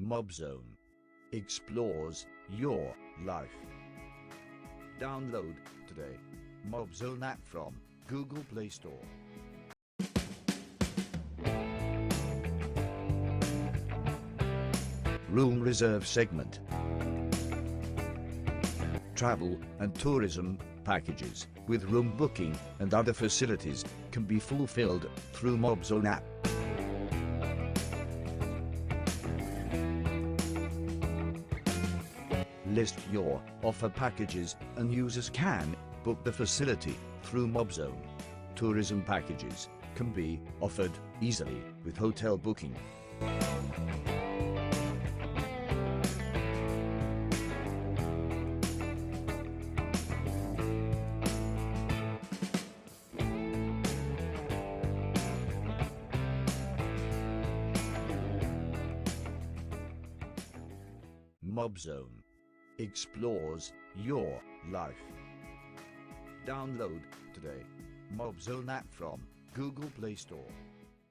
Mobzon explores your life. Download today Mobzon App from Google Play Store. Room Reserve segment. Travel and tourism packages with room booking and other facilities can be fulfilled through Mobzon App. List your offer packages and users can book the facility through Mobzon. Tourism packages can be offered easily with hotel booking. Mobzon explores your life. Download today Mobzon App from Google Play Store.